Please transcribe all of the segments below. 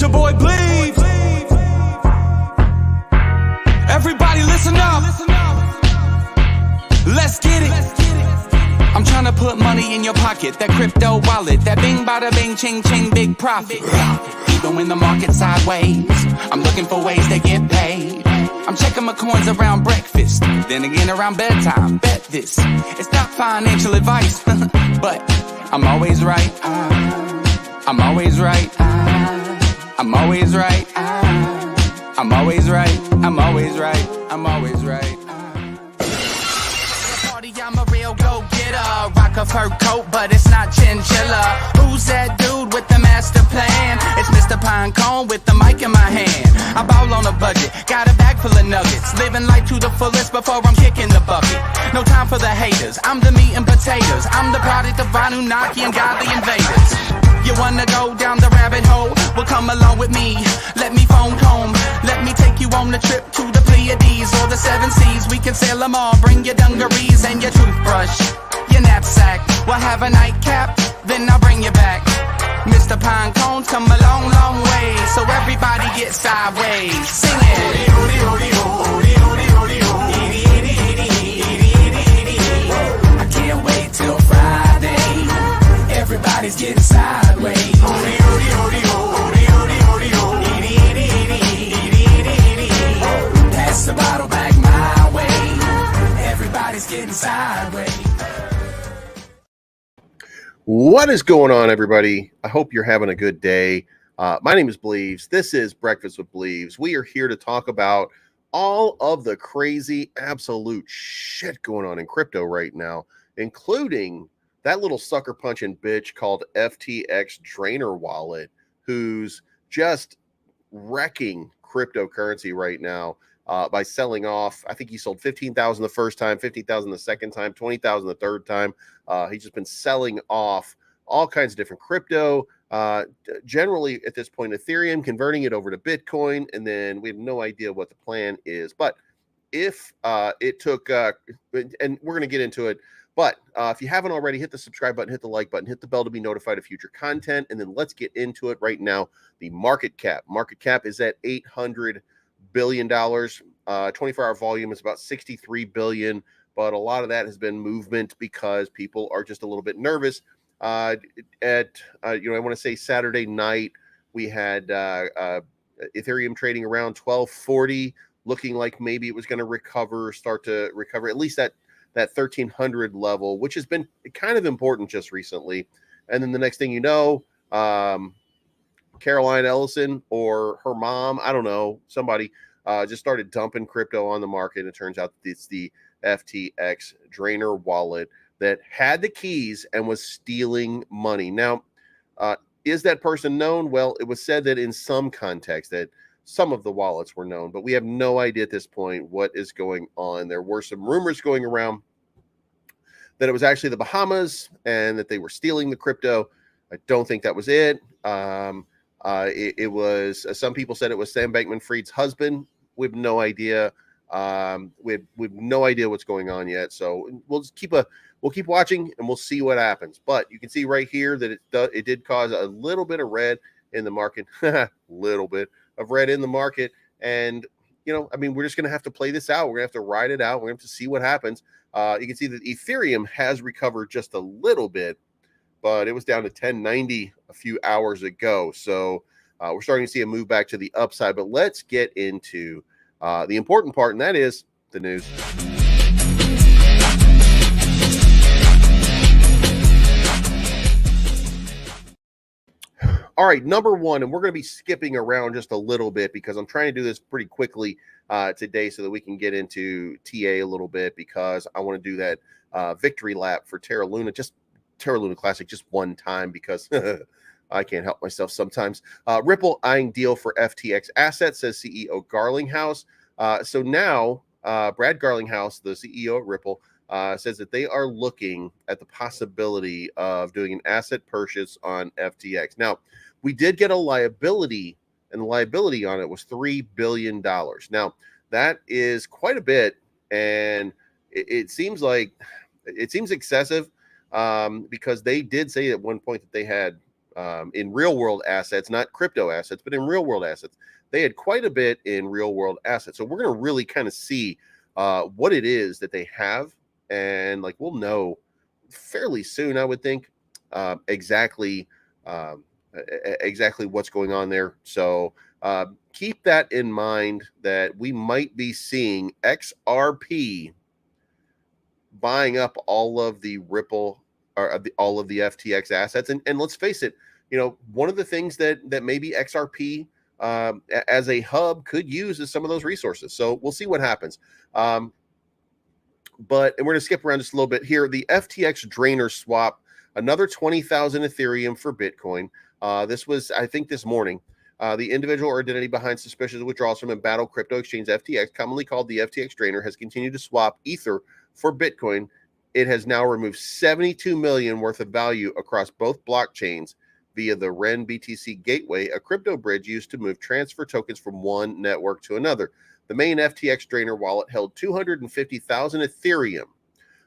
your boy Bleed. Everybody listen up. Let's get it. I'm trying to put money in your pocket. That crypto wallet. That bing bada bing ching ching big profit. Even when the market's sideways, I'm looking for ways to get paid. I'm checking my coins around breakfast, then again around bedtime. Bet this, it's not financial advice, but I'm always right. I'm always right. I'm always right. I'm always right. I'm always right. I'm always right. Party, I'm a real go-getter. Rock a fur coat, but it's not chinchilla. Who's that dude with the master plan? It's Mr. Pinecone with the mic in my hand. I ball on a budget, got a bag full of nuggets. Living life to the fullest before I'm kicking the bucket. No time for the haters, I'm the meat and potatoes. I'm the product of Anunnaki and godly invaders. You wanna go down the rabbit hole? Well, come along with me. Let me phone home. Let me take you on a trip to the Pleiades or the Seven Seas. We can sail them all. Bring your dungarees and your toothbrush, your knapsack. We'll have a nightcap, then I'll bring you back. Mr. Pinecone's come a long, long way, so everybody get sideways. Sing it. I can't wait till Friday. Everybody's getting sideways. Pass the bottle back my way. Everybody's getting sideways. What is going on, everybody? I hope you're having a good day. My name is Bleaves. This is Breakfast with Bleaves. We are here to talk about all of the crazy, absolute shit going on in crypto right now, including that little sucker punching bitch called FTX Wallet, who's just wrecking cryptocurrency right now by selling off. I think he sold 15,000 the first time, 50,000 the second time, 20,000 the third time. He's just been selling off all kinds of different crypto. Generally, at this point, Ethereum, converting it over to Bitcoin, and then we have no idea what the plan is. But if it took, and we're going to get into it, but if you haven't already, hit the subscribe button, hit the like button, hit the bell to be notified of future content, and then let's get into it right now. The market cap. Market cap is at $800 billion. 24-hour volume is about 63 billion, but a lot of that has been movement because people are just a little bit nervous. I want to say Saturday night, we had Ethereum trading around 1240, looking like maybe it was going to start to recover, at least that 1300 level, which has been kind of important just recently. And then the next thing you know, Caroline Ellison or her mom, I don't know, somebody just started dumping crypto on the market. And it turns out that it's the FTX Wallet that had the keys and was stealing money. Now, is that person known? Well, it was said that in some context that some of the wallets were known, but we have no idea at this point what is going on. There were some rumors going around that it was actually the Bahamas and that they were stealing the crypto. I don't think that was it. It was, some people said it was Sam Bankman-Fried's husband. We have no idea. We have no idea what's going on yet. So we'll just keep watching and we'll see what happens. But you can see right here that it did cause a little bit of red in the market, little bit of red in the market. And, we're just going to have to play this out. We're going to have to ride it out. We're going to have to see what happens. You can see that Ethereum has recovered just a little bit, but it was down to 1090 a few hours ago. So we're starting to see a move back to the upside. But let's get into the important part, and that is the news. All right, number one, and we're going to be skipping around just a little bit because I'm trying to do this pretty quickly today so that we can get into TA a little bit, because I want to do that victory lap for Terra Luna Classic just one time because I can't help myself sometimes. Ripple eyeing deal for FTX assets, says CEO Garlinghouse. So now Brad Garlinghouse, the CEO of Ripple, says that they are looking at the possibility of doing an asset purchase on FTX. Now, we did get a liability, and the liability on it was $3 billion. Now, that is quite a bit, and it seems excessive because they did say at one point that they had in real world assets, not crypto assets, but in real world assets. They had quite a bit in real world assets. So we're going to really kind of see what it is that they have. And like, we'll know fairly soon, I would think, exactly what's going on there. So keep that in mind, that we might be seeing XRP buying up all of the Ripple or all of the FTX assets. And let's face it, one of the things that maybe XRP as a hub could use is some of those resources. So we'll see what happens. And we're going to skip around just a little bit here. The FTX Drainer swap, another 20,000 Ethereum for Bitcoin. This was, I think, this morning. The individual or identity behind suspicious withdrawals from embattled crypto exchange FTX, commonly called the FTX Drainer, has continued to swap Ether for Bitcoin. It has now removed 72 million worth of value across both blockchains via the REN BTC gateway, a crypto bridge used to move transfer tokens from one network to another. The main FTX Drainer wallet held 250,000 Ethereum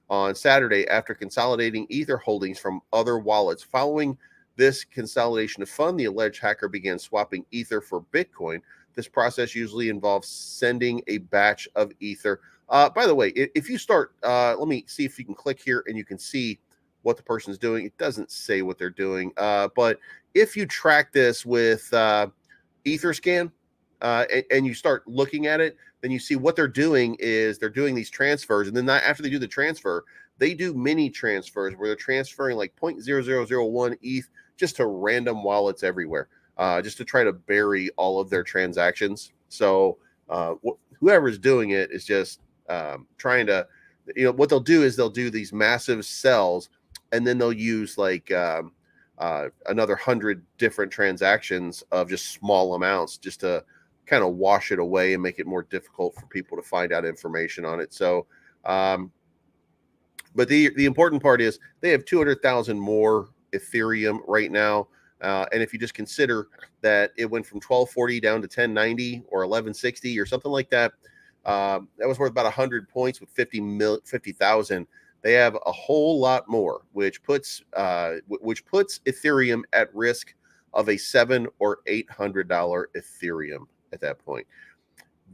on Saturday after consolidating Ether holdings from other wallets. Following this consolidation of fund, the alleged hacker began swapping Ether for Bitcoin. This process usually involves sending a batch of Ether. By the way, if you start, let me see if you can click here and you can see what the person's doing. It doesn't say what they're doing, but if you track this with Etherscan and you start looking at it, then you see what they're doing is they're doing these transfers, and then after they do the transfer, they do mini transfers where they're transferring like 0.0001 ETH just to random wallets everywhere, just to try to bury all of their transactions. So whoever's doing it is just trying to, what they'll do is they'll do these massive sells, and then they'll use like another 100 different transactions of just small amounts just to kind of wash it away and make it more difficult for people to find out information on it. So, but the important part is they have 200,000 more Ethereum right now. And if you just consider that it went from 1240 down to 1090 or 1160 or something like that, that was worth about 100 points with 50,000. They have a whole lot more, which puts Ethereum at risk of a $700 or $800 Ethereum at that point.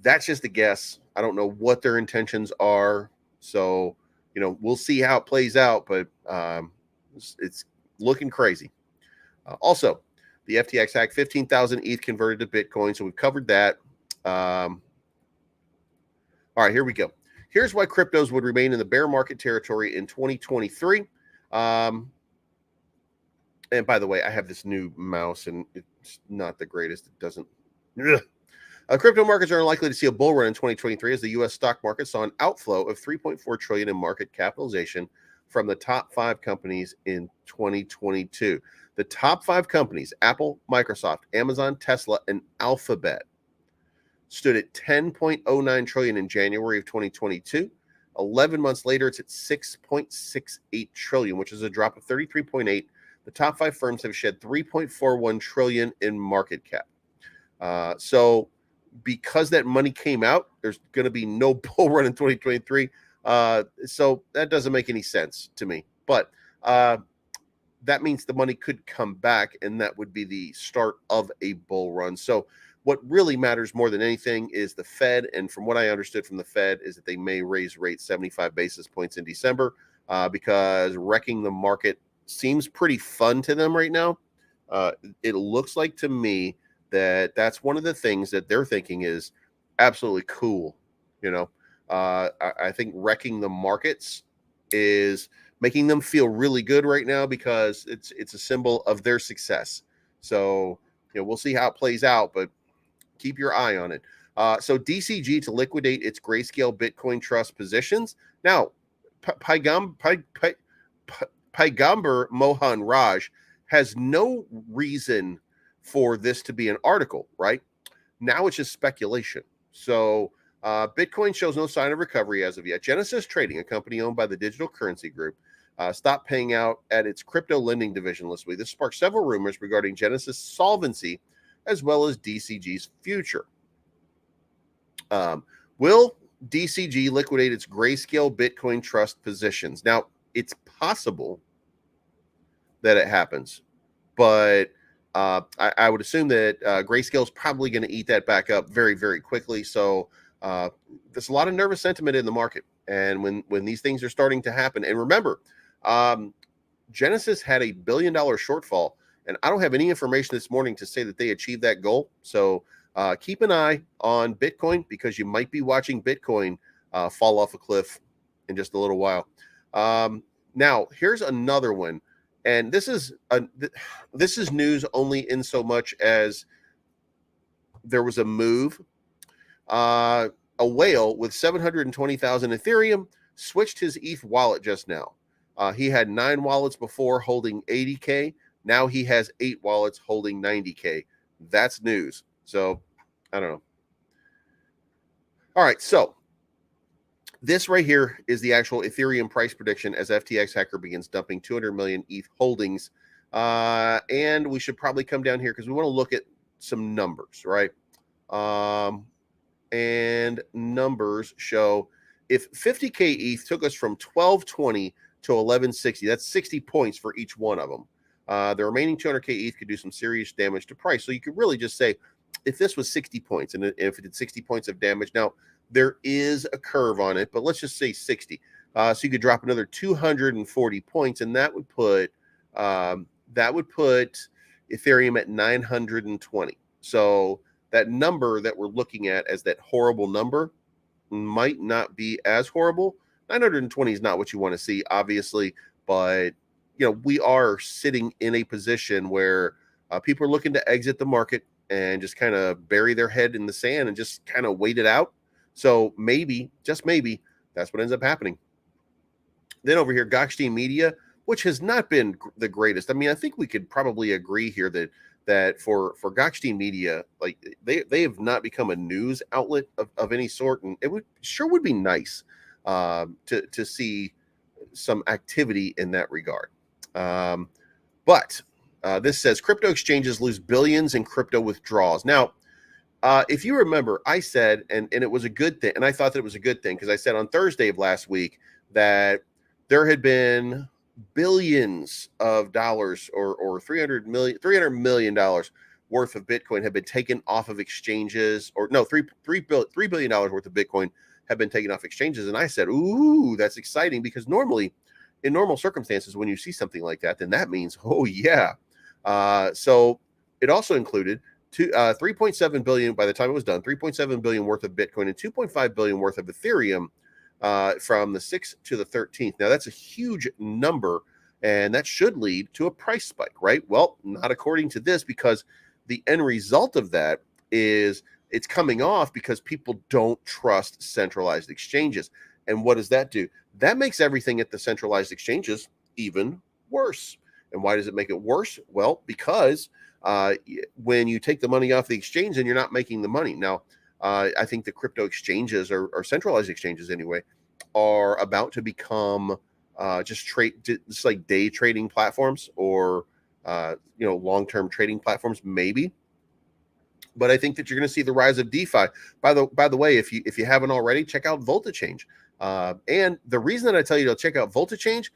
That's just a guess. I don't know what their intentions are. So, we'll see how it plays out, but it's looking crazy. Also, the FTX hack, 15,000 ETH converted to Bitcoin. So we've covered that. All right, here we go. Here's why cryptos would remain in the bear market territory in 2023. And by the way, I have this new mouse, and it's not the greatest. It doesn't. Crypto markets are unlikely to see a bull run in 2023 as the U.S. stock market saw an outflow of $3.4 trillion in market capitalization from the top 5 companies in 2022. The top 5 companies, Apple, Microsoft, Amazon, Tesla, and Alphabet, stood at $10.09 trillion in January of 2022. 11 months later, it's at $6.68 trillion, which is a drop of 33.8. The top 5 firms have shed $3.41 trillion in market cap. So because that money came out, there's going to be no bull run in 2023. So that doesn't make any sense to me. But that means the money could come back, and that would be the start of a bull run. So what really matters more than anything is the Fed. And from what I understood from the Fed is that they may raise rates 75 basis points in December because wrecking the market seems pretty fun to them right now. It looks like to me that that's one of the things that they're thinking is absolutely cool. I think wrecking the markets is making them feel really good right now because it's a symbol of their success. So, we'll see how it plays out, but keep your eye on it. So DCG to liquidate its grayscale Bitcoin trust positions. Now, Paigambar Mohan Raj has no reason for this to be an article, right? Now it's just speculation. So Bitcoin shows no sign of recovery as of yet. Genesis Trading, a company owned by the Digital Currency Group, stopped paying out at its crypto lending division last week. This sparked several rumors regarding Genesis solvency as well as DCG's future. Will DCG liquidate its grayscale Bitcoin trust positions? Now, it's possible that it happens. but I would assume that Grayscale is probably going to eat that back up very, very quickly. So there's a lot of nervous sentiment in the market. And when these things are starting to happen, and remember, Genesis had $1 billion shortfall, and I don't have any information this morning to say that they achieved that goal. So keep an eye on Bitcoin, because you might be watching Bitcoin fall off a cliff in just a little while. Now, here's another one, and this is news only in so much as there was a move. A whale with 720,000 Ethereum switched his ETH wallet just now. He had 9 wallets before holding 80K. Now he has 8 wallets holding 90K. That's news. So I don't know. All right. So this right here is the actual Ethereum price prediction as FTX hacker begins dumping 200 million ETH holdings. And we should probably come down here because we want to look at some numbers, right? And numbers show if 50K ETH took us from 1220 to 1160, that's 60 points for each one of them. The remaining 200K ETH could do some serious damage to price. So you could really just say, if this was 60 points and if it did 60 points of damage, now there is a curve on it, but let's just say 60. So you could drop another 240 points, and that would put Ethereum at 920. So that number that we're looking at as that horrible number might not be as horrible. 920 is not what you want to see, obviously, but we are sitting in a position where people are looking to exit the market and just kind of bury their head in the sand and just kind of wait it out. So maybe, just maybe, that's what ends up happening. Then over here, Gokhshtein Media, which has not been the greatest. I mean, I think we could probably agree here that for Gokhshtein Media, like they have not become a news outlet of any sort, and it would be nice to see some activity in that regard. But this says crypto exchanges lose billions in crypto withdrawals. Now, if you remember, I said, and it was a good thing, and I thought that it was a good thing because I said on Thursday of last week that there had been billions of dollars or $300 million worth of Bitcoin had been taken off of exchanges, or no, $3 billion worth of Bitcoin have been taken off exchanges. And I said, ooh, that's exciting, because normally in normal circumstances, when you see something like that, then that means, oh yeah. So it also included 3.7 billion by the time it was done, 3.7 billion worth of Bitcoin and 2.5 billion worth of Ethereum from the 6th to the 13th. Now that's a huge number, and that should lead to a price spike, right? Well, not according to this, because the end result of that is it's coming off because people don't trust centralized exchanges. And what does that do? That makes everything at the centralized exchanges even worse. And why does it make it worse? Well, because when you take the money off the exchange, and you're not making the money. Now, I think the crypto exchanges, or centralized exchanges anyway, are about to become just like day trading platforms, or long-term trading platforms, maybe. But I think that you're going to see the rise of DeFi. By the way, if you haven't already, check out VoltaChange. And the reason that I tell you to check out VoltaChange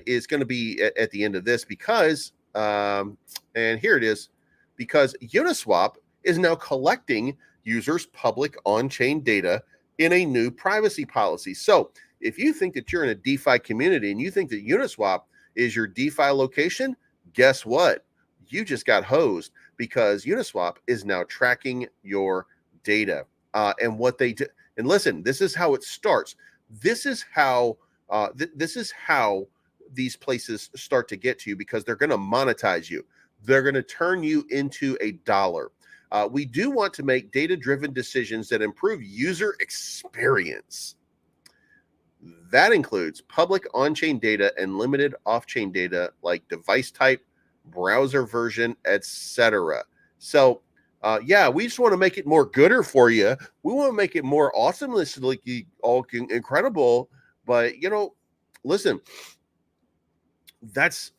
is going to be at the end of this, because and here it is, because Uniswap is now collecting users' public on-chain data in a new privacy policy. So if you think that you're in a DeFi community and you think that Uniswap is your DeFi location, guess what? You just got hosed, because Uniswap is now tracking your data. And what they do, and listen, this is how it starts. This is how these places start to get to you, because they're going to monetize you. They're going to turn you into a dollar. We do want to make data-driven decisions that improve user experience. That includes public on-chain data and limited off-chain data, like device type, browser version, etc. So, we just want to make it more gooder for you. We want to make it more awesomelessly all incredible. But listen, that's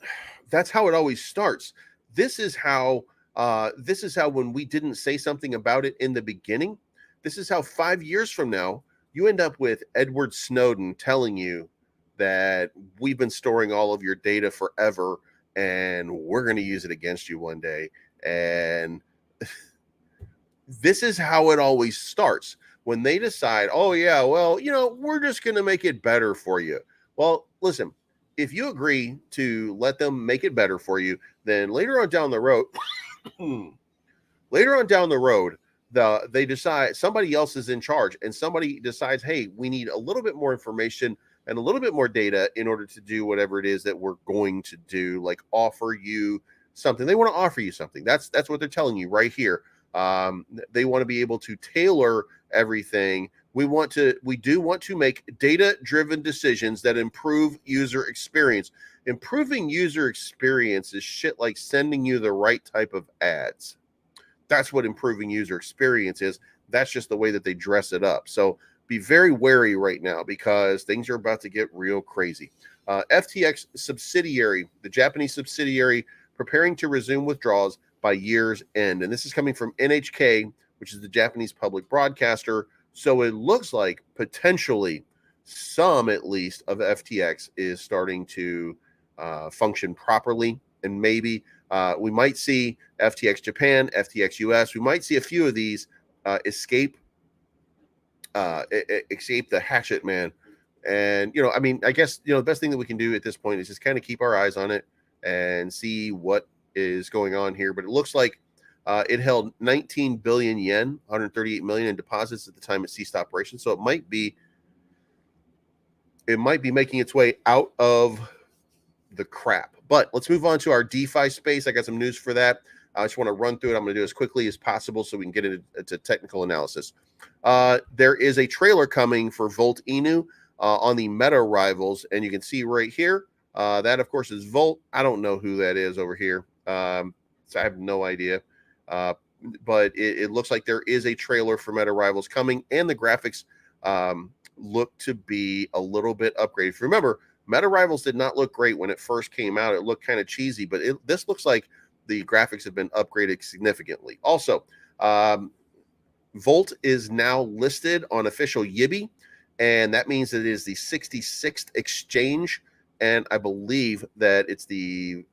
how it always starts. This is how when we didn't say something about it in the beginning, this is how 5 years from now you end up with Edward Snowden telling you that we've been storing all of your data forever, and we're going to use it against you one day. And this is how it always starts. When they decide, oh yeah, well, we're just going to make it better for you. Well, listen, if you agree to let them make it better for you, then later on down the road, they decide somebody else is in charge, and somebody decides, hey, we need a little bit more information and a little bit more data in order to do whatever it is that we're going to do, like offer you something. They want to offer you something. That's what they're telling you right here. They want to be able to tailor everything. We do want to make data-driven decisions that improve user experience. Improving user experience is shit like sending you the right type of ads. That's what improving user experience is. That's just the way that they dress it up. So be very wary right now, because things are about to get real crazy. FTX subsidiary, the Japanese subsidiary, preparing to resume withdrawals by year's end. And this is coming from NHK, which is the Japanese public broadcaster. So it looks like potentially some, at least, of FTX is starting to function properly. And maybe we might see FTX Japan, FTX US. We might see a few of these escape the hatchet, man. And, I guess, the best thing that we can do at this point is just kind of keep our eyes on it and see what is going on here. But it looks like it held 19 billion yen, 138 million in deposits at the time it ceased operations. So it might be making its way out of the crap. But let's move on to our DeFi space. I got some news for that. I just want to run through it. I'm going to do it as quickly as possible so we can get into technical analysis. There is a trailer coming for Volt Inu on the Meta rivals, and you can see right here, that of course is Volt. I don't know who that is over here, so I have no idea. But it looks like there is a trailer for Meta rivals coming, and the graphics look to be a little bit upgraded. Remember, Meta rivals did not look great when it first came out. It looked kind of cheesy, but this looks like the graphics have been upgraded significantly. Also, Volt is now listed on official Yibi, and that means that it is the 66th exchange. And I believe that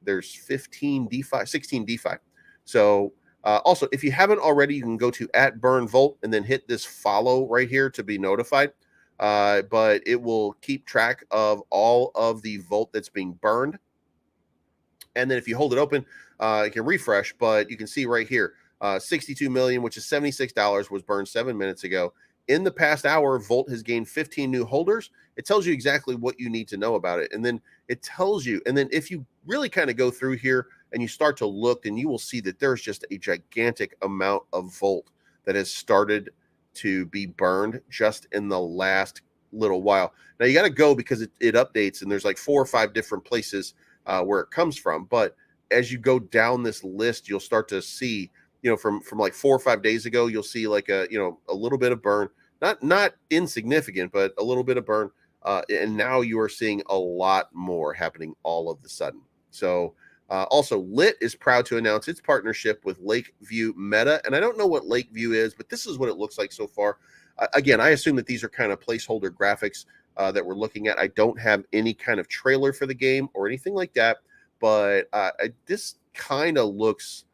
there's 16 DeFi. So also, if you haven't already, you can go to @BurnVolt and then hit this follow right here to be notified. But it will keep track of all of the Volt that's being burned. And then if you hold it open, it can refresh, but you can see right here, 62 million, which is $76, was burned 7 minutes ago. In the past hour, Volt has gained 15 new holders. It tells you exactly what you need to know about it. And then it tells you, and then if you really kind of go through here and you start to look, then you will see that there's just a gigantic amount of Volt that has started to be burned just in the last little while. Now you got to go because it updates, and there's like 4 or 5 different places where it comes from. But as you go down this list, you'll start to see, from like 4 or 5 days ago, you'll see like a little bit of burn, not insignificant, but a little bit of burn. And now you are seeing a lot more happening all of the sudden. So also, Lit is proud to announce its partnership with Lakeview Meta. And I don't know what Lakeview is, but this is what it looks like so far. Again, I assume that these are kind of placeholder graphics that we're looking at. I don't have any kind of trailer for the game or anything like that. But this kind of looks,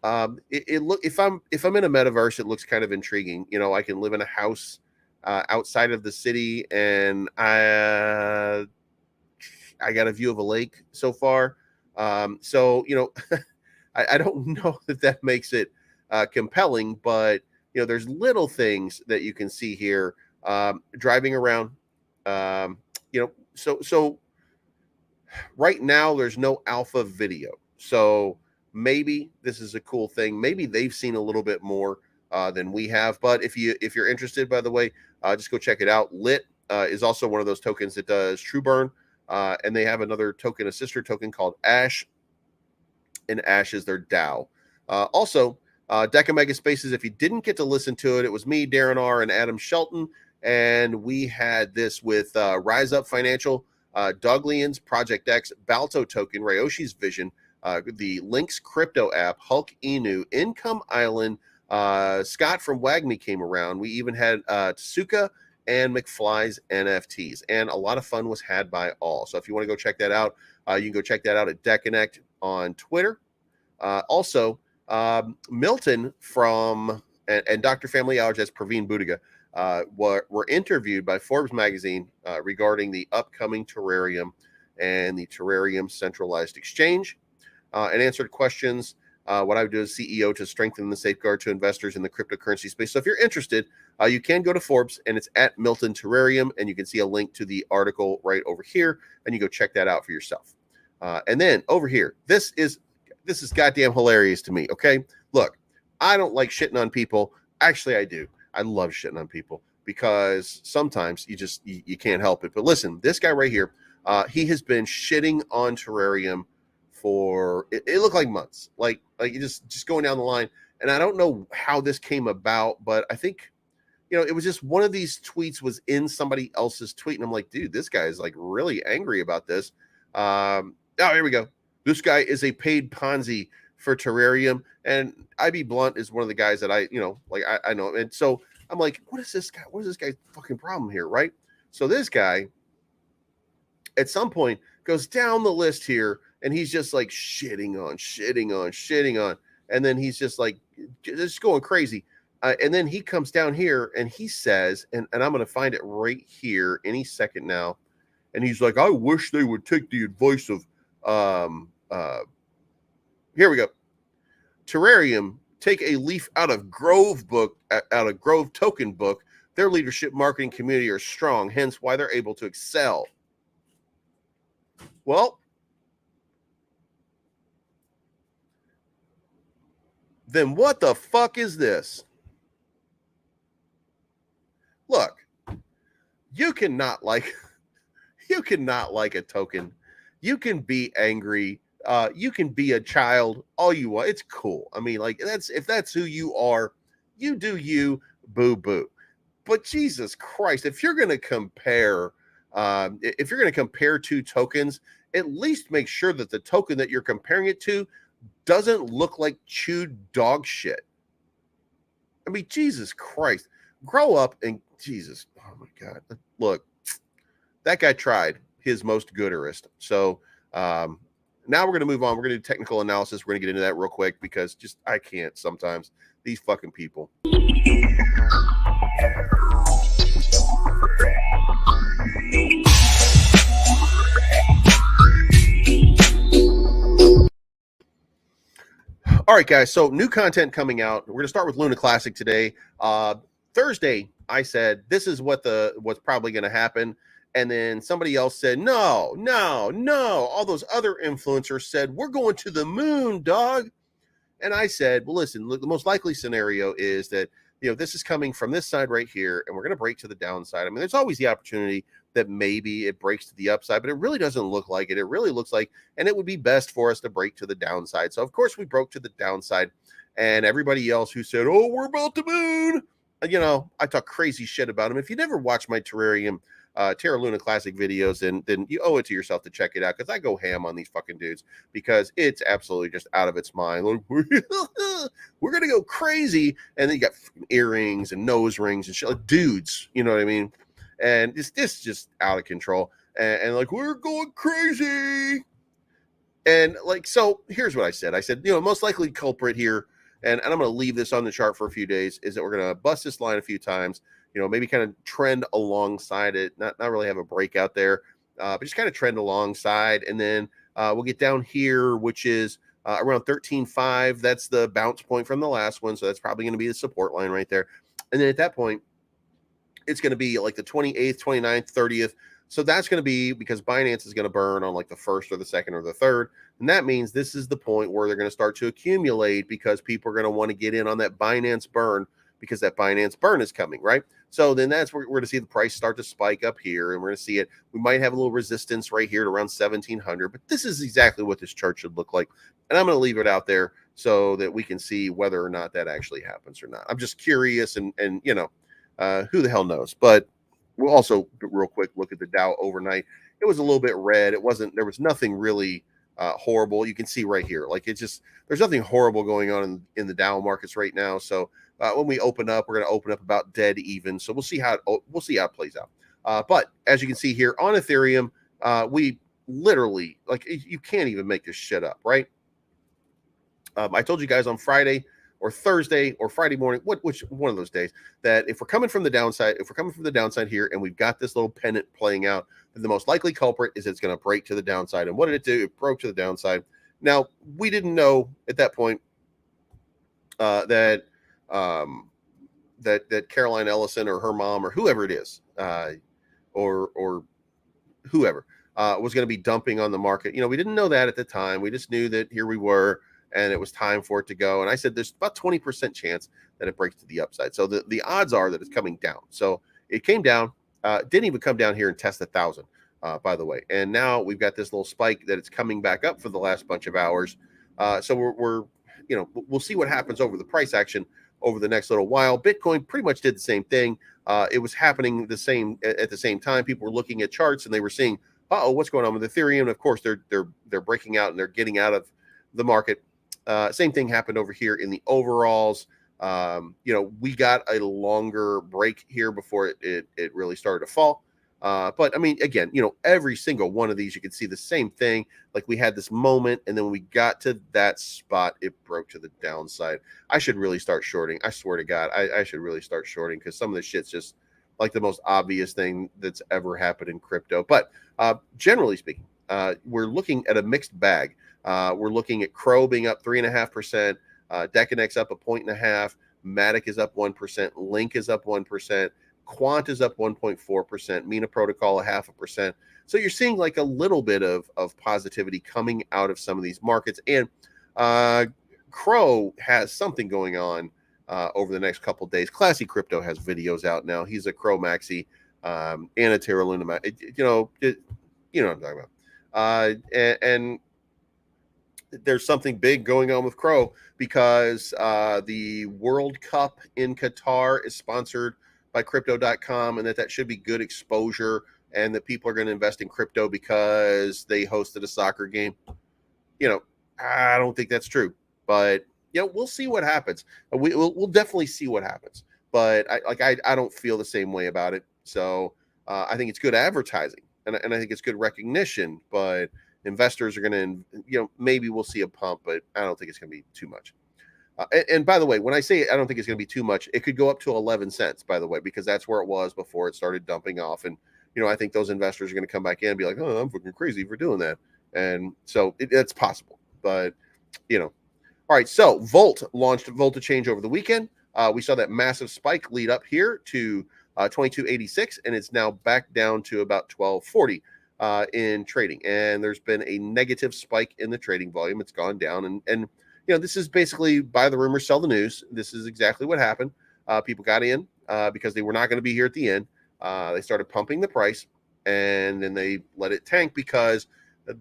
if I'm in a metaverse, it looks kind of intriguing. I can live in a house outside of the city, and I got a view of a lake so far. So I don't know that makes it compelling, but there's little things that you can see here driving around. So right now there's no alpha video, so maybe this is a cool thing. Maybe they've seen a little bit more than we have. But if you're interested, by the way, just go check it out. Lit is also one of those tokens that does true burn, and they have another token, a sister token called Ash, and Ash is their DAO. Also, Deca Mega Spaces, if you didn't get to listen to it, it was me, Darren R., and Adam Shelton, and we had this with Rise Up Financial, Doglian's Project X, Balto Token, Ryoshi's Vision, the Lynx Crypto app, Hulk Inu, Income Island, Scott from WAGMI came around. We even had Tsuka and McFly's NFTs. And a lot of fun was had by all. So if you want to go check that out, you can go check that out at DeConnect on Twitter. Also, Milton from and Dr. Family Allergist Praveen Budiga were interviewed by Forbes magazine regarding the upcoming Terrarium and the Terrarium centralized exchange, and answered questions. What I would do as CEO to strengthen the safeguard to investors in the cryptocurrency space. So if you're interested, you can go to Forbes, and it's at Milton Terrarium, and you can see a link to the article right over here, and you go check that out for yourself. And then over here, this is goddamn hilarious to me. Okay, look, I don't like shitting on people. Actually, I do. I love shitting on people because sometimes you can't help it. But listen, this guy right here, he has been shitting on Terrarium for it looked like months, like just going down the line. And I don't know how this came about, but I think, it was just one of these tweets was in somebody else's tweet, and I'm like, dude, this guy is like really angry about this. Oh, here we go. This guy is a paid Ponzi for Terrarium, and IB Blunt is one of the guys that I know. And so I'm like, what is this guy's fucking problem here, right? So this guy at some point goes down the list here, and he's just like shitting on, and then he's just like just going crazy. And then he comes down here and he says, and I'm going to find it right here any second now. And he's like, I wish they would take the advice of, here we go. Terrarium, take a leaf out of Grove Token Book. Their leadership marketing community are strong, hence why they're able to excel. Well, then what the fuck is this? Look, you cannot like a token. You can be angry. You can be a child all you want. It's cool. I mean, like if that's who you are, you do you, boo boo. But Jesus Christ, if you're going to compare two tokens, at least make sure that the token that you're comparing it to doesn't look like chewed dog shit. I mean, Jesus Christ, grow up and Jesus. Oh my God. Look, that guy tried his most gooderest. So now we're going to move on. We're going to do technical analysis. We're going to get into that real quick because I can't sometimes. These fucking people. All right, guys. So new content coming out. We're going to start with Luna Classic today. Thursday, I said, this is what's probably going to happen. And then somebody else said, no. All those other influencers said, we're going to the moon, dog. And I said, well, listen, look, the most likely scenario is that, this is coming from this side right here, and we're going to break to the downside. I mean, there's always the opportunity that maybe it breaks to the upside, but it really doesn't look like it. It really looks like, and it would be best for us to break to the downside. So, of course, we broke to the downside. And everybody else who said, oh, we're about to moon, I talk crazy shit about them. If you never watched my Terrarium Terra Luna Classic videos, then you owe it to yourself to check it out, because I go ham on these fucking dudes because it's absolutely just out of its mind. Like, we're gonna go crazy, and then you got earrings and nose rings and shit, like dudes, you know what I mean? And it's just out of control, and like we're going crazy, and like so. Here's what I said. I said, most likely culprit here, and I'm gonna leave this on the chart for a few days, is that we're gonna bust this line a few times. Maybe kind of trend alongside it, not really have a breakout there, but just kind of trend alongside. And then we'll get down here, which is around 13.5. That's the bounce point from the last one. So that's probably going to be the support line right there. And then at that point, it's going to be like the 28th, 29th, 30th. So that's going to be because Binance is going to burn on like the 1st or the 2nd or the 3rd. And that means this is the point where they're going to start to accumulate, because people are going to want to get in on that Binance burn, because that Binance burn is coming, right? So then that's where we're going to see the price start to spike up here, and we're going to see it. We might have a little resistance right here at around 1,700, but this is exactly what this chart should look like. And I'm going to leave it out there so that we can see whether or not that actually happens or not. I'm just curious, and who the hell knows? But we'll also real quick look at the Dow overnight. It was a little bit red. There was nothing really horrible. You can see right here, like there's nothing horrible going on in the Dow markets right now. So when we open up, we're going to open up about dead even. So we'll see how it plays out. But as you can see here on Ethereum, we literally, like, you can't even make this shit up, right? I told you guys on Friday or Thursday or Friday morning, which one of those days, that if we're coming from the downside here, and we've got this little pennant playing out, then the most likely culprit is it's going to break to the downside. And what did it do? It broke to the downside. Now, we didn't know at that point that Caroline Ellison or her mom or whoever it is, or whoever was going to be dumping on the market. We didn't know that at the time. We just knew that here we were, and it was time for it to go. And I said, there's about 20% chance that it breaks to the upside. So the odds are that it's coming down. So it came down, didn't even come down here and test 1,000, by the way. And now we've got this little spike that it's coming back up for the last bunch of hours. So we'll see what happens over the price action over the next little while. Bitcoin pretty much did the same thing. It was happening at the same time. People were looking at charts and they were seeing, what's going on with Ethereum? And of course, they're breaking out and they're getting out of the market. Same thing happened over here in the overalls. We got a longer break here before it really started to fall. But I mean, again, every single one of these, you can see the same thing. Like, we had this moment, and then when we got to that spot, it broke to the downside. I should really start shorting. I swear to God, I should really start shorting, because some of this shit's just like the most obvious thing that's ever happened in crypto. But generally speaking, we're looking at a mixed bag. We're looking at Crow being up 3.5%, Decanex up 1.5%, Matic is up 1%, Link is up 1%, Quant is up 1.4%, Mina Protocol 0.5%. So you're seeing like a little bit of positivity coming out of some of these markets. And Crow has something going on over the next couple of days. Classy Crypto has videos out now. He's a Crow maxi and a Terra Luna. You know what I'm talking about. And there's something big going on with Crow, because the World Cup in Qatar is sponsored by crypto.com, and that should be good exposure, and that people are going to invest in crypto because they hosted a soccer game. I don't think that's true, but we'll see what happens. We'll definitely see what happens, but I don't feel the same way about it. So I think it's good advertising, and I think it's good recognition, but investors are going to, maybe we'll see a pump, but I don't think it's going to be too much. And by the way, when I say I don't think it's going to be too much, it could go up to 11 cents, by the way, because that's where it was before it started dumping off. And, I think those investors are going to come back in and be like, oh, I'm fucking crazy for doing that. And so it's possible, but, all right. So Volt launched Volta Change over the weekend. We saw that massive spike lead up here to 22.86, and it's now back down to about 12.40 in trading. And there's been a negative spike in the trading volume. It's gone down, and this is basically buy the rumor, sell the news. This is exactly what happened. People got in because they were not going to be here at the end. They started pumping the price, and then they let it tank, because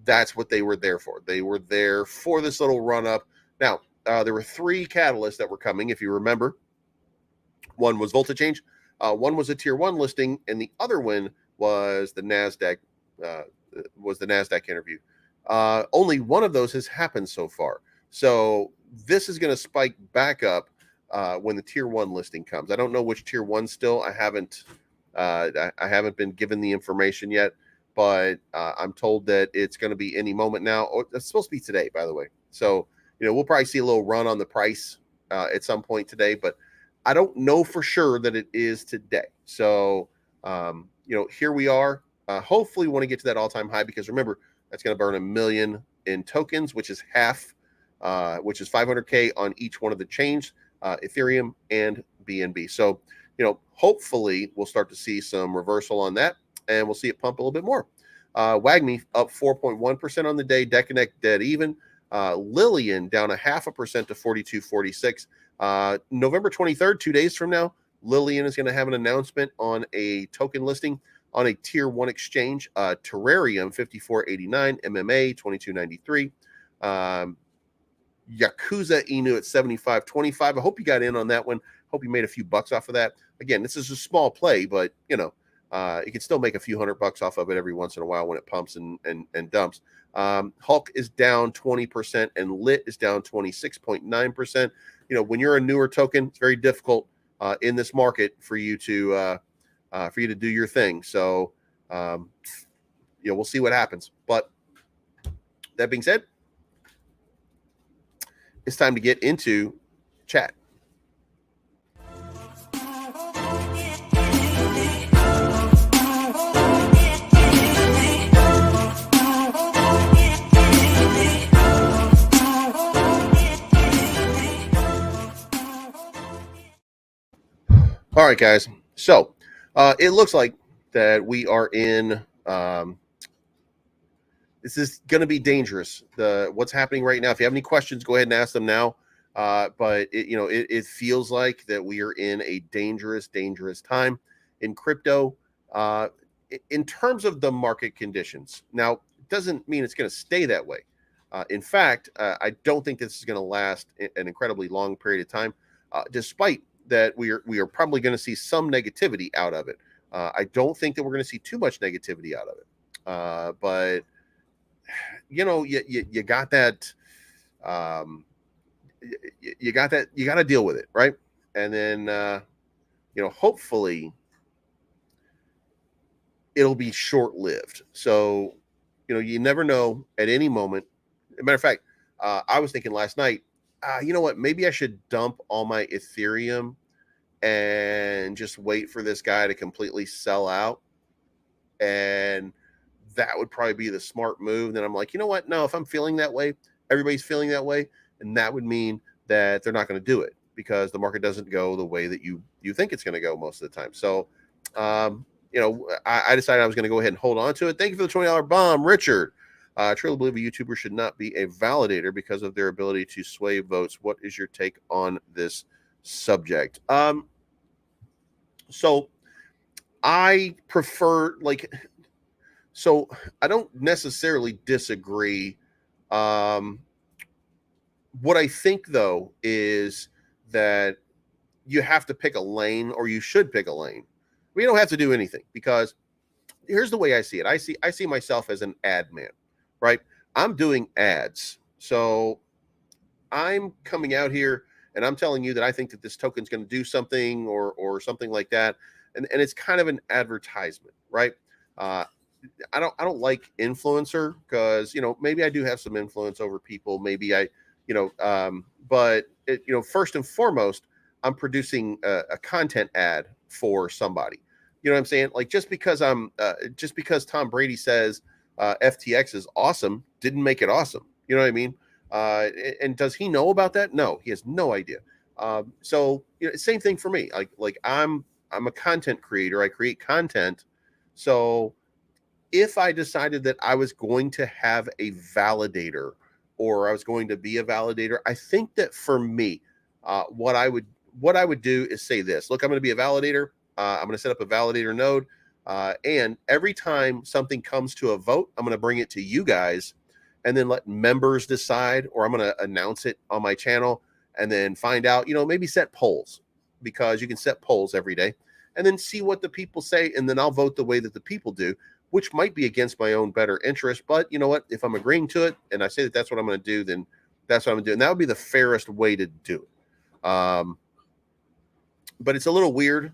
that's what they were there for. They were there for this little run up. Now, there were three catalysts that were coming, if you remember. One was Volta Change, one was a tier 1 listing, and the other one was the NASDAQ. Interview. Only one of those has happened so far. So this is going to spike back up when the tier 1 listing comes. I don't know which tier 1 still. I haven't been given the information yet, but I'm told that it's going to be any moment now. Oh, it's supposed to be today, by the way. So, we'll probably see a little run on the price at some point today, but I don't know for sure that it is today. So, here we are. Hopefully we want to get to that all-time high, because remember, that's going to burn 1 million in tokens, which is half, which is 500K on each one of the chains, Ethereum and BNB. So, hopefully we'll start to see some reversal on that, and we'll see it pump a little bit more. WAGMI up 4.1% on the day. Decanex dead even. Lillian down 0.5% to 42.46. November 23rd, 2 days from now, Lillian is going to have an announcement on a token listing on a tier 1 exchange. Terrarium 54.89, MMA 22.93, Yakuza Inu at 75.25. I hope you got in on that one. Hope you made a few bucks off of that. Again, this is a small play, but you can still make a few $100 off of it every once in a while when it pumps and dumps. Hulk is down 20%, and Lit is down 26.9%. when you're a newer token, it's very difficult in this market for you to do your thing. So, we'll see what happens. But that being said, it's time to get into chat. All right, guys. So it looks like that we are in. This is going to be dangerous. What's happening right now. If you have any questions, go ahead and ask them now. But it feels like that we are in a dangerous time in crypto. In terms of the market conditions. Now, it doesn't mean it's going to stay that way. In fact, I don't think this is going to last an incredibly long period of time, despite that we are probably going to see some negativity out of it. I don't think that we're going to see too much negativity out of it. But you got that. You got that. You got to deal with it, right? And then hopefully it'll be short-lived. So you never know at any moment. As a matter of fact, I was thinking last night, you know what? Maybe I should dump all my Ethereum and just wait for this guy to completely sell out. And that would probably be the smart move. Then I'm like, you know what? No, if I'm feeling that way, everybody's feeling that way. And that would mean that they're not going to do it because the market doesn't go the way that you think it's going to go most of the time. So, I decided I was going to go ahead and hold on to it. Thank you for the $20 bomb, Richard. I truly believe a YouTuber should not be a validator because of their ability to sway votes. What is your take on this subject? So I prefer so I don't necessarily disagree. What I think though is that you have to pick a lane, or you should pick a lane. We don't have to do anything because here's the way I see it. I see myself as an ad man. Right? I'm doing ads. So I'm coming out here and I'm telling you that I think that this token is going to do something or something like that. And it's kind of an advertisement, right? I don't like influencer because, maybe I do have some influence over people. Maybe but first and foremost, I'm producing a content ad for somebody. You know what I'm saying? Like just because Tom Brady says, FTX is awesome, didn't make it awesome. You know what I mean? And does he know about that? No, he has no idea. So same thing for me. Like I'm a content creator. I create content. So if I decided that I was going to have a validator or I was going to be a validator, I think that for me, what I would do is say this. Look, I'm going to be a validator. I'm going to set up a validator node. And every time something comes to a vote, I'm going to bring it to you guys and then let members decide, or I'm going to announce it on my channel and then find out, maybe set polls because you can set polls every day and then see what the people say. And then I'll vote the way that the people do, which might be against my own better interest. But you know what? If I'm agreeing to it and I say that that's what I'm going to do, then that's what I'm going to do. And that would be the fairest way to do it. But it's a little weird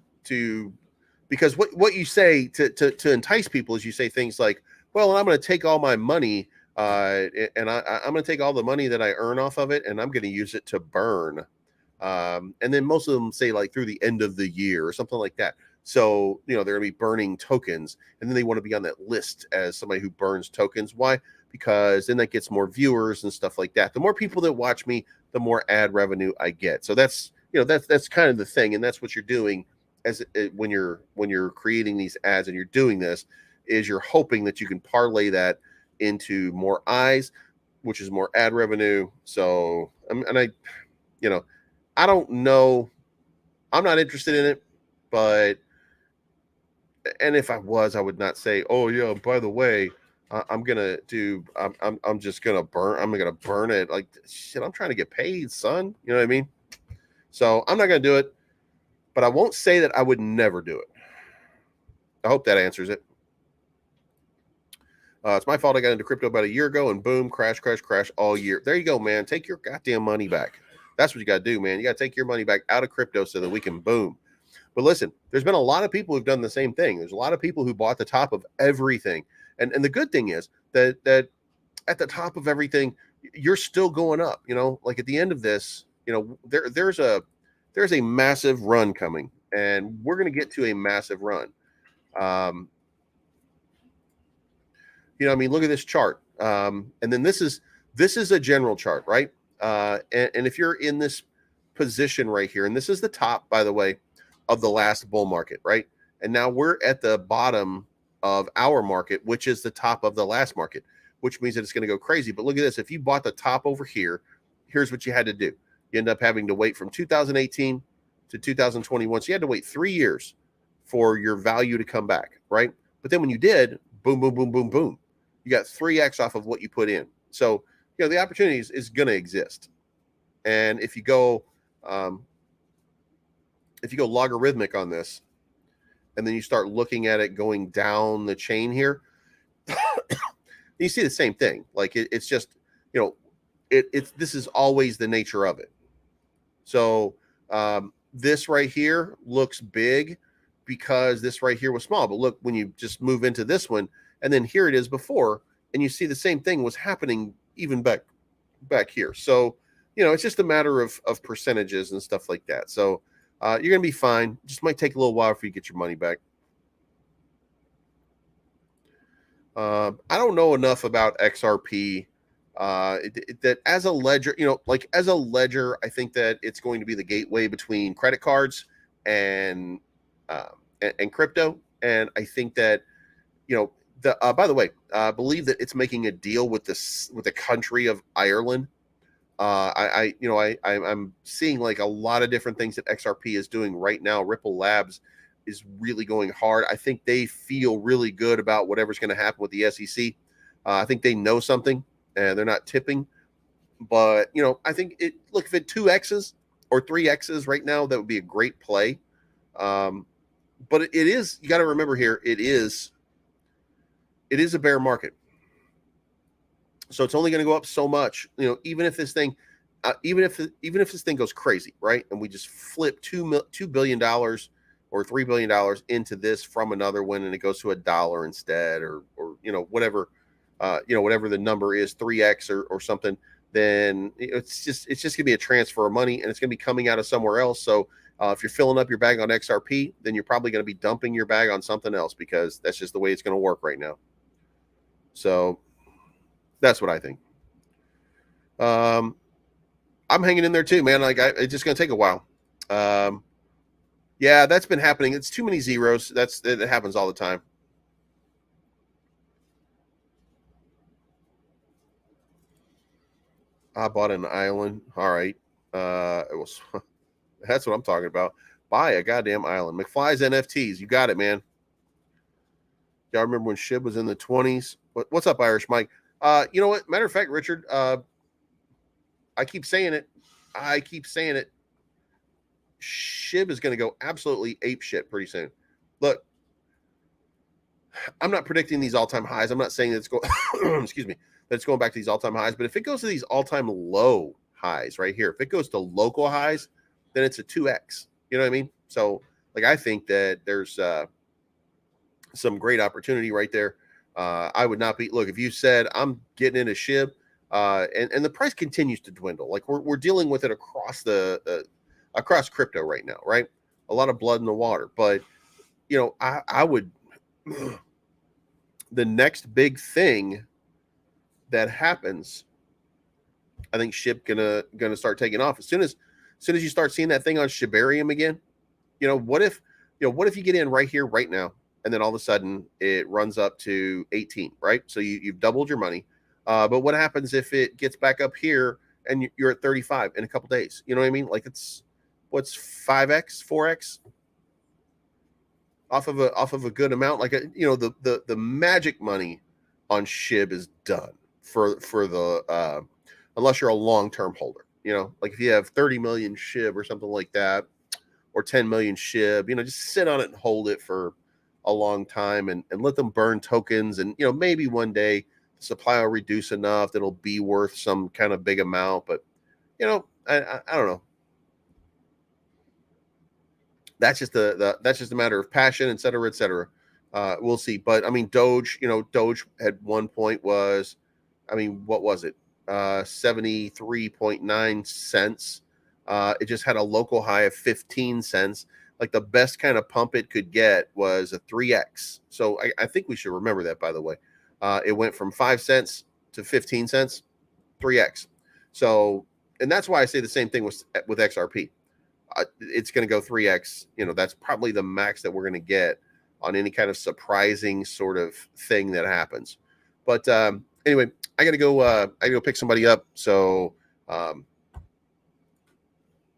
because what you say to entice people is you say things like, well, I'm going to take all my money and I'm going to take all the money that I earn off of it and I'm going to use it to burn. And then most of them say like through the end of the year or something like that. So, they're going to be burning tokens and then they want to be on that list as somebody who burns tokens. Why? Because then that gets more viewers and stuff like that. The more people that watch me, the more ad revenue I get. So that's kind of the thing. And that's what you're doing when you're creating these ads and you're doing this is you're hoping that you can parlay that into more eyes, which is more ad revenue. So, I don't know. I'm not interested in it, but if I was, I would not say, oh yeah, by the way, I'm just going to burn it. Like shit, I'm trying to get paid, son. You know what I mean? So I'm not going to do it. But I won't say that I would never do it. I hope that answers it. It's my fault I got into crypto about a year ago and boom, crash all year. There you go, man. Take your goddamn money back. That's what you got to do, man. You got to take your money back out of crypto so that we can boom. But listen, there's been a lot of people who've done the same thing. There's a lot of people who bought the top of everything. And the good thing is that at the top of everything, you're still going up. Like at the end of this, there's a massive run coming, and we're going to get to a massive run. I mean, look at this chart. And then this is a general chart, right? And if you're in this position right here, and this is the top, by the way, of the last bull market, right? And now we're at the bottom of our market, which is the top of the last market, which means that it's going to go crazy. But look at this. If you bought the top over here, here's what you had to do. You end up having to wait from 2018 to 2021. So you had to wait 3 years for your value to come back, right? But then when you did, boom, boom, boom, boom, boom, you got 3x off of what you put in. So, the opportunity is going to exist. And if you go logarithmic on this, and then you start looking at it going down the chain here, you see the same thing. Like it's just, this is always the nature of it. So this right here looks big because this right here was small. But look, when you just move into this one, and then here it is before, and you see the same thing was happening even back here. So, it's just a matter of percentages and stuff like that. So you're going to be fine. Just might take a little while for you to get your money back. I don't know enough about XRP that as a ledger, as a ledger, I think that it's going to be the gateway between credit cards and crypto. And I think that, by the way, I believe that it's making a deal with the country of Ireland. I'm seeing like a lot of different things that XRP is doing right now. Ripple Labs is really going hard. I think they feel really good about whatever's going to happen with the SEC. I think they know something, and they're not tipping. But I think if it 2x's or 3x's right now, that would be a great play. But it is, you got to remember here, it is a bear market. So it's only going to go up so much, even if this thing, even if this thing goes crazy, right? And we just flip $2 billion or $3 billion into this from another one, and it goes to $1 instead, or whatever, whatever the number is, 3x or something, then it's just gonna be a transfer of money, and it's gonna be coming out of somewhere else. So if you're filling up your bag on XRP, then you're probably going to be dumping your bag on something else, because that's just the way it's going to work right now. So that's what I think. I'm hanging in there too, man. Like it's just going to take a while. Yeah, that's been happening. It's too many zeros. It happens all the time. I bought an island. All right. It was. That's what I'm talking about. Buy a goddamn island. McFly's NFTs. You got it, man. Y'all remember when SHIB was in the 20s? What's up, Irish Mike? You know what? Matter of fact, Richard, I keep saying it. SHIB is going to go absolutely ape shit pretty soon. Look, I'm not predicting these all-time highs. I'm not saying that it's going excuse me, that it's going back to these all-time highs, but if it goes to these all-time low highs right here, if it goes to local highs, then it's a 2x. You know what I mean? So like, I think that there's some great opportunity right there. I would not be, look, if you said I'm getting into SHIB, and the price continues to dwindle, like we're dealing with it across across crypto right now, right? A lot of blood in the water, but I would, the next big thing that happens, I think SHIB gonna start taking off as soon as you start seeing that thing on Shibarium again. What if you get in right here right now, and then all of a sudden it runs up to 18, right? So you've doubled your money. But what happens if it gets back up here and you're at 35 in a couple days? You know what I mean? Like what's 5x, 4x off of a good amount? Like the magic money on SHIB is done for the unless you're a long-term holder. Like if you have 30 million SHIB or something like that, or 10 million SHIB, just sit on it and hold it for a long time and let them burn tokens. And, maybe one day the supply will reduce enough that it'll be worth some kind of big amount. But, I don't know. That's just that's just a matter of passion, et cetera, et cetera. We'll see. But I mean, Doge, Doge at one point was, I mean, what was it? 73.9 cents. It just had a local high of 15 cents. Like the best kind of pump it could get was a 3x. So I think we should remember that, by the way. It went from 5 cents to 15 cents, 3x. So, and that's why I say the same thing with XRP. It's going to go 3x. That's probably the max that we're going to get on any kind of surprising sort of thing that happens. But anyway, I got to go pick somebody up. So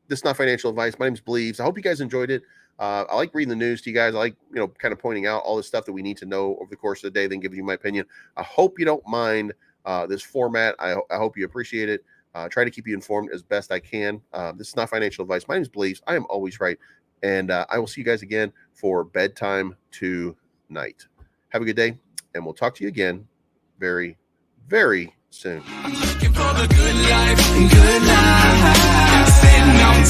this is not financial advice. My name's Bleaves. I hope you guys enjoyed it. I like reading the news to you guys. I like, kind of pointing out all the stuff that we need to know over the course of the day, then giving you my opinion. I hope you don't mind this format. I hope you appreciate it. Try to keep you informed as best I can. This is not financial advice. My name is Bleaves. I am always right. And I will see you guys again for bedtime tonight. Have a good day, and we'll talk to you again very, very soon. I'm looking for the good life, good life. Sitting on